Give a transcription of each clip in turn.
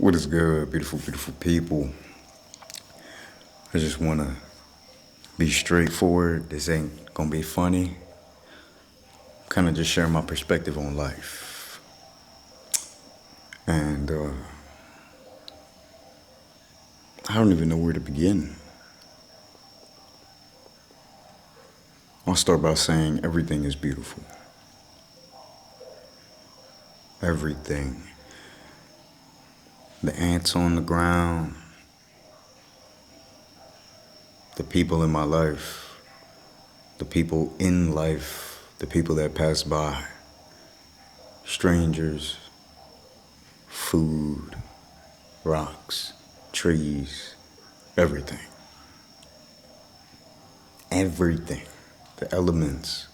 What is good, beautiful, beautiful people? I just want to be straightforward. This ain't going to be funny. Kind of just share my perspective on life. And I don't even know where to begin. I'll start by saying everything is beautiful. Everything. The ants on the ground, the people in my life, the people in life, the people that pass by, strangers, food, rocks, trees, everything. Everything. The elements,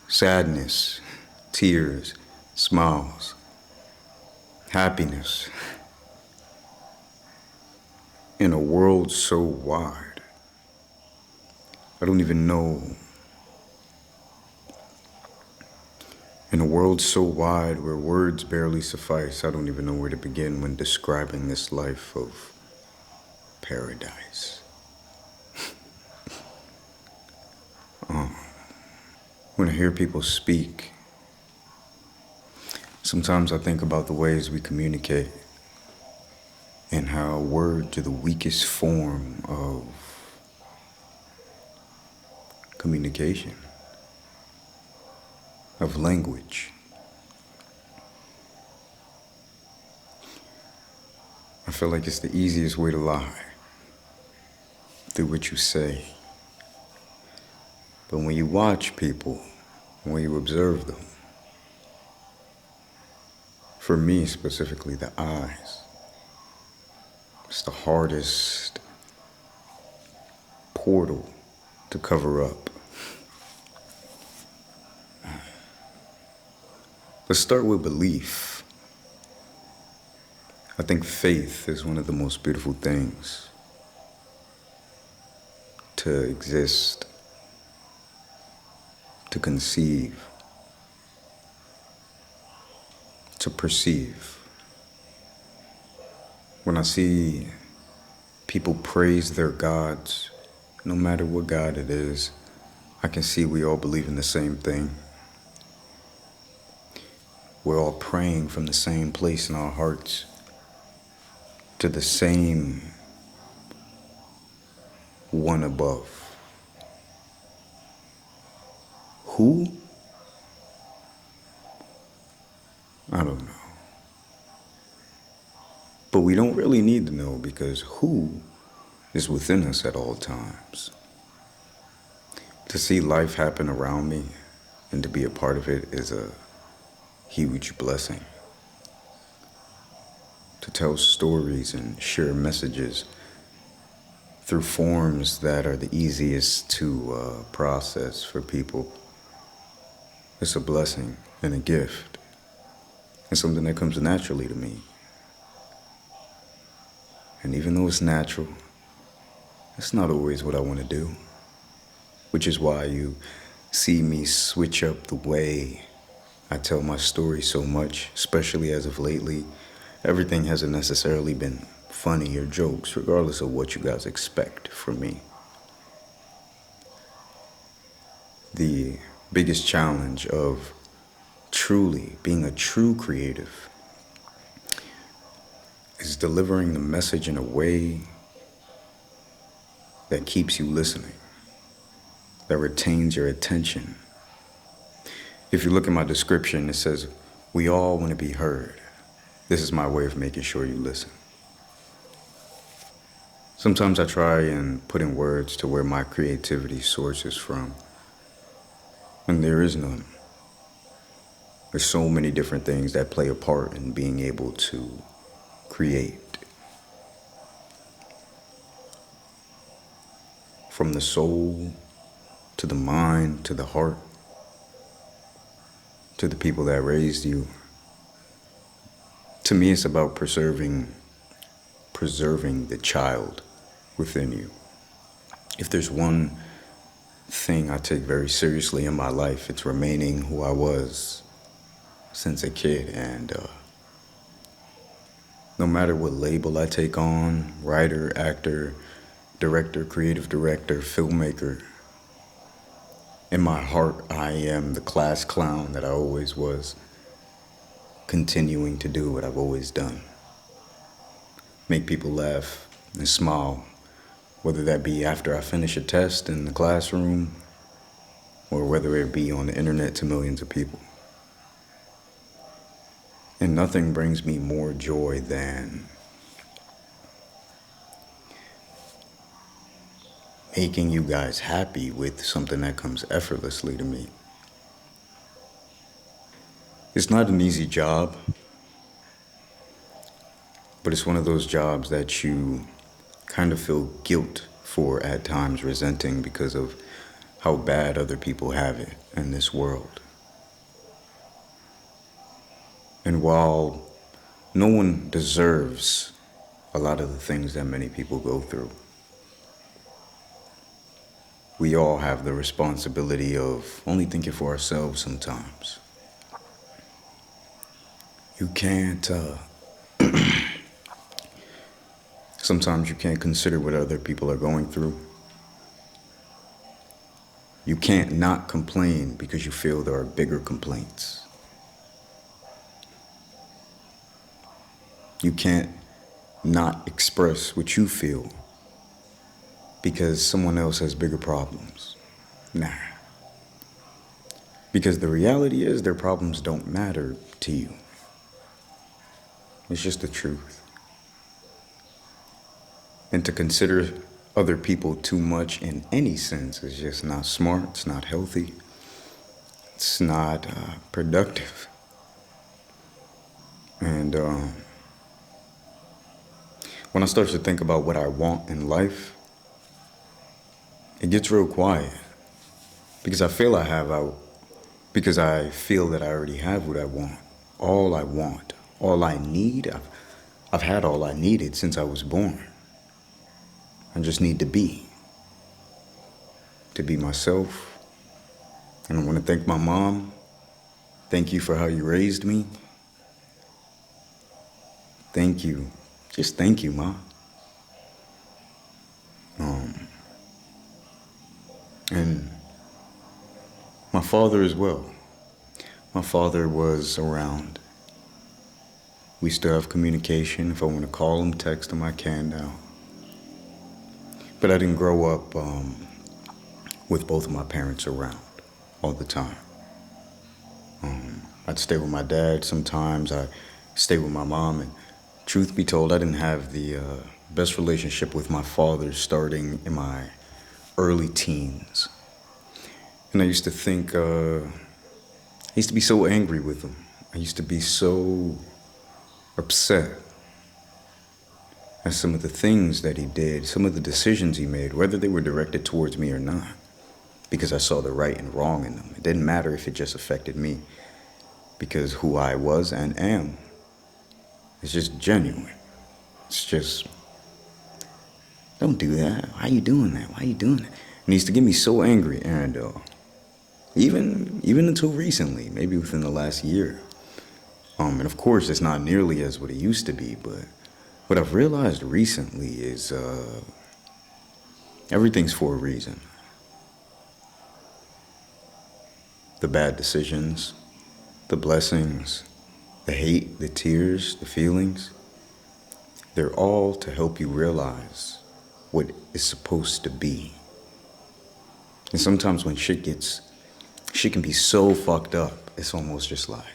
sadness, tears, smiles, happiness. In a world so wide, I don't even know. In a world so wide where words barely suffice, I don't even know where to begin when describing this life of paradise. When I hear people speak, sometimes I think about the ways we communicate and how words are the weakest form of communication, of language. I feel like it's the easiest way to lie, through what you say. But when you watch people, when you observe them, for me specifically, the eyes, it's the hardest portal to cover up. Let's start with belief. I think faith is one of the most beautiful things to exist, to conceive, to perceive. When I see people praise their gods, no matter what God it is, I can see we all believe in the same thing. We're all praying from the same place in our hearts to the same one above. Who? I don't know. But we don't really need to know because who is within us at all times. To see life happen around me and to be a part of it is a huge blessing. To tell stories and share messages through forms that are the easiest to process for people. It's a blessing and a gift. It's something that comes naturally to me. And even though it's natural, it's not always what I want to do. Which is why you see me switch up the way I tell my story so much, especially as of lately. Everything hasn't necessarily been funny or jokes, regardless of what you guys expect from me. The biggest challenge of truly being a true creative is delivering the message in a way that keeps you listening, that retains your attention. If you look at my description, it says, we all want to be heard. This is my way of making sure you listen. Sometimes I try and put in words to where my creativity sources from, and there is none. There's so many different things that play a part in being able to create. From the soul, to the mind, to the heart, to the people that raised you. To me, it's about preserving the child within you. If there's one thing I take very seriously in my life, it's remaining who I was since a kid and No matter what label I take on, writer, actor, director, creative director, filmmaker, in my heart, I am the class clown that I always was, continuing to do what I've always done. Make people laugh and smile, whether that be after I finish a test in the classroom or whether it be on the internet to millions of people. And nothing brings me more joy than making you guys happy with something that comes effortlessly to me. It's not an easy job, but it's one of those jobs that you kind of feel guilt for at times, resenting because of how bad other people have it in this world. And while no one deserves a lot of the things that many people go through, we all have the responsibility of only thinking for ourselves sometimes. You can't, sometimes you can't consider what other people are going through. You can't not complain because you feel there are bigger complaints. You can't not express what you feel because someone else has bigger problems. Nah. Because the reality is their problems don't matter to you. It's just the truth. And to consider other people too much in any sense is just not smart, it's not healthy, it's not productive. And when I start to think about what I want in life, it gets real quiet because I feel because I feel that I already have what I want, all I need. I've had all I needed since I was born. I just need to be myself. And I want to thank my mom. Thank you for how you raised me. Thank you. Just thank you, Ma. And my father as well. My father was around. We still have communication. If I want to call him, text him, I can now. But I didn't grow up with both of my parents around all the time. I'd stay with my dad sometimes. I stay with my mom. And truth be told, I didn't have the best relationship with my father starting in my early teens. And I used to think, I used to be so angry with him. I used to be so upset at some of the things that he did, some of the decisions he made, whether they were directed towards me or not, because I saw the right and wrong in them. It didn't matter if it just affected me, because who I was and am is just genuine. It's just, don't do that. Why are you doing that? Why are you doing that? And he used to get me so angry, and even until recently, maybe within the last year. And of course, it's not nearly as what it used to be, but what I've realized recently is everything's for a reason. The bad decisions, the blessings, the hate, the tears, the feelings, they're all to help you realize what is supposed to be. And sometimes when shit can be so fucked up, it's almost just like,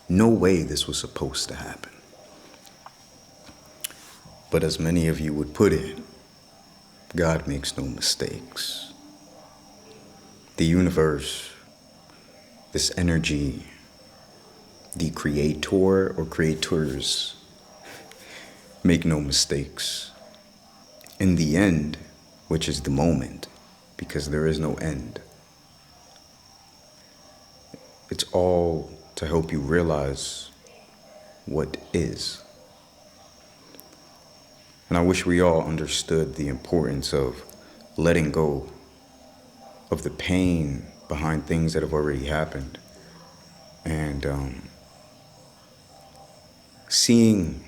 no way this was supposed to happen. But as many of you would put it, God makes no mistakes. The universe, this energy, the creator or creators make no mistakes. In the end, which is the moment, because there is no end, it's all to help you realize what is. And I wish we all understood the importance of letting go of the pain behind things that have already happened and seeing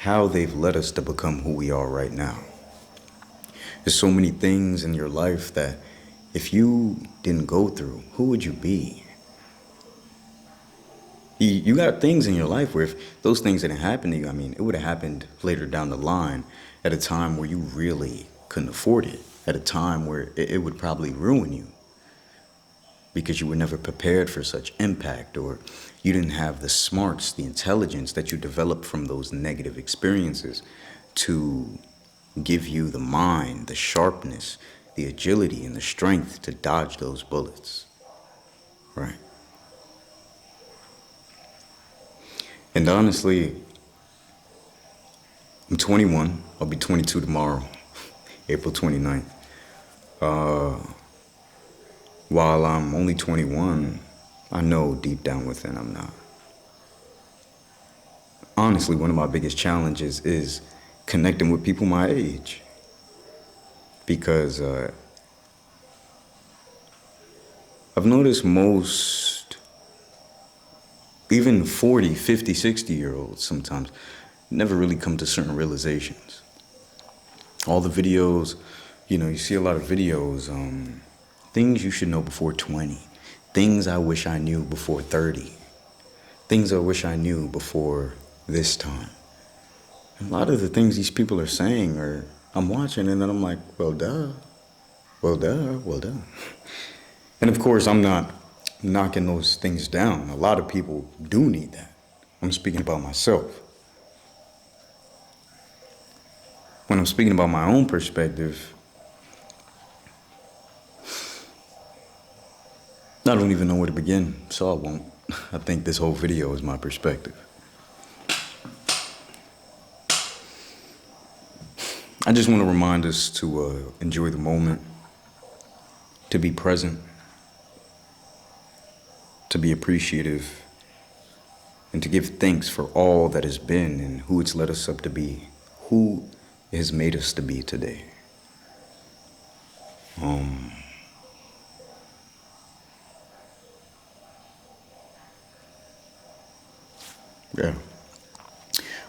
how they've led us to become who we are right now. There's so many things in your life that if you didn't go through, who would you be? You got things in your life where if those things didn't happen to you, I mean, it would have happened later down the line at a time where you really couldn't afford it, at a time where it would probably ruin you because you were never prepared for such impact, or you didn't have the smarts, the intelligence that you developed from those negative experiences to give you the mind, the sharpness, the agility, and the strength to dodge those bullets, right? And honestly, I'm 21. I'll be 22 tomorrow, April 29th. While I'm only 21, I know deep down within I'm not. Honestly, one of my biggest challenges is connecting with people my age. Because I've noticed most, even 40, 50, 60-year-olds sometimes, never really come to certain realizations. All the videos, you see a lot of videos, things you should know before 20, things I wish I knew before 30, things I wish I knew before this time. And a lot of the things these people are saying I'm watching and then I'm like, well, duh. And of course, I'm not knocking those things down. A lot of people do need that. I'm speaking about myself. When I'm speaking about my own perspective, I don't even know where to begin, so I won't. I think this whole video is my perspective. I just want to remind us to enjoy the moment, to be present, to be appreciative, and to give thanks for all that has been and who it's led us up to be, who it has made us to be today. Yeah.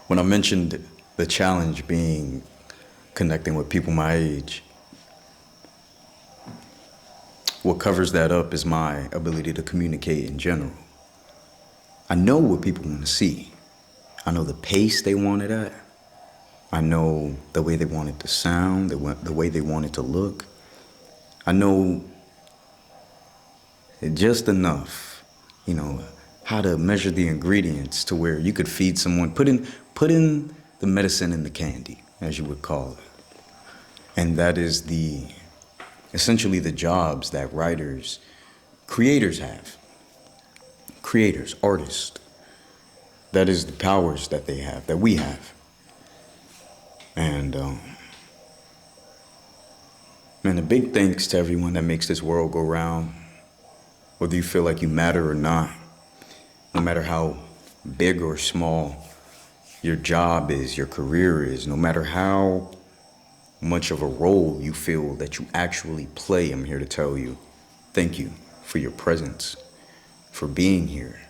When I mentioned the challenge being connecting with people my age, what covers that up is my ability to communicate in general. I know what people want to see. I know the pace they want it at. I know the way they want it to sound, the way they want it to look. I know just enough, how to measure the ingredients to where you could feed someone, put in the medicine in the candy, as you would call it. And that is essentially the jobs that creators have. Creators, artists. That is the powers that they have, that we have. And, man, a big thanks to everyone that makes this world go round. Whether you feel like you matter or not, no matter how big or small your job is, your career is, no matter how much of a role you feel that you actually play, I'm here to tell you, thank you for your presence, for being here.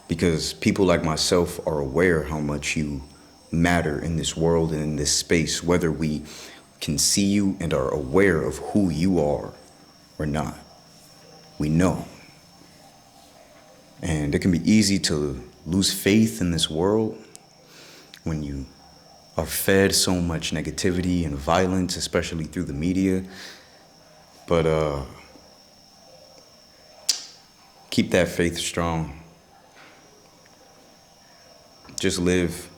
Because people like myself are aware how much you matter in this world and in this space, whether we can see you and are aware of who you are or not. We know. And it can be easy to lose faith in this world when you are fed so much negativity and violence, especially through the media. But keep that faith strong. Just live,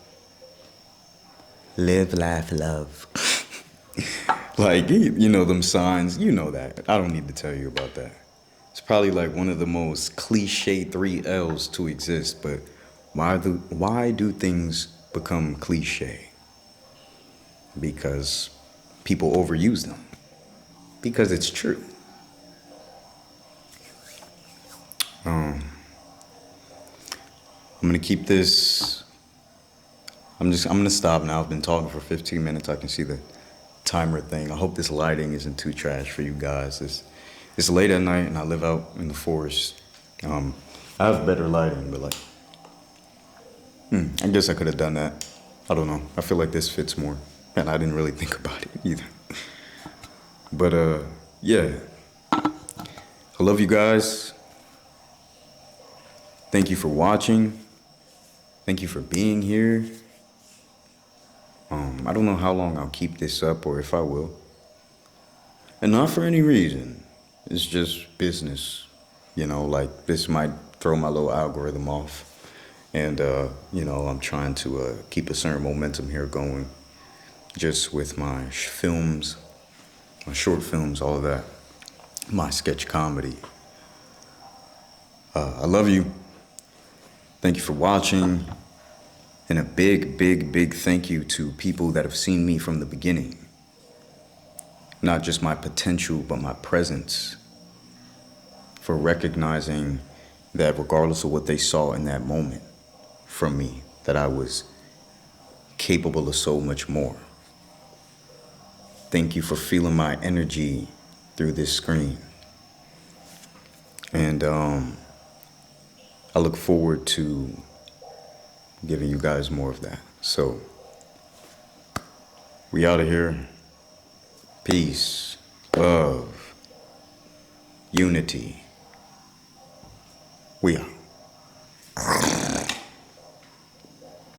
laugh, love. Like, them signs, that. I don't need to tell you about that. It's probably like one of the most cliche 3 L's to exist, but why do things become cliche? Because people overuse them. Because it's true. I'm gonna keep this. I'm gonna stop now. I've been talking for 15 minutes. I can see the timer thing. I hope this lighting isn't too trash for you guys. It's late at night and I live out in the forest. I have better lighting, but I guess I could have done that. I don't know. I feel like this fits more. And I didn't really think about it either. But yeah. I love you guys. Thank you for watching. Thank you for being here. I don't know how long I'll keep this up or if I will. And not for any reason. It's just business. You know, like this might throw my little algorithm off. And, you know, I'm trying to keep a certain momentum here going. Just with my films, my short films, all of that. My sketch comedy. I love you. Thank you for watching. And a big, big, big thank you to people that have seen me from the beginning. Not just my potential, but my presence. For recognizing that regardless of what they saw in that moment from me, that I was capable of so much more. Thank you for feeling my energy through this screen. And I look forward to giving you guys more of that. So, we out of here. Peace, love, unity. We out.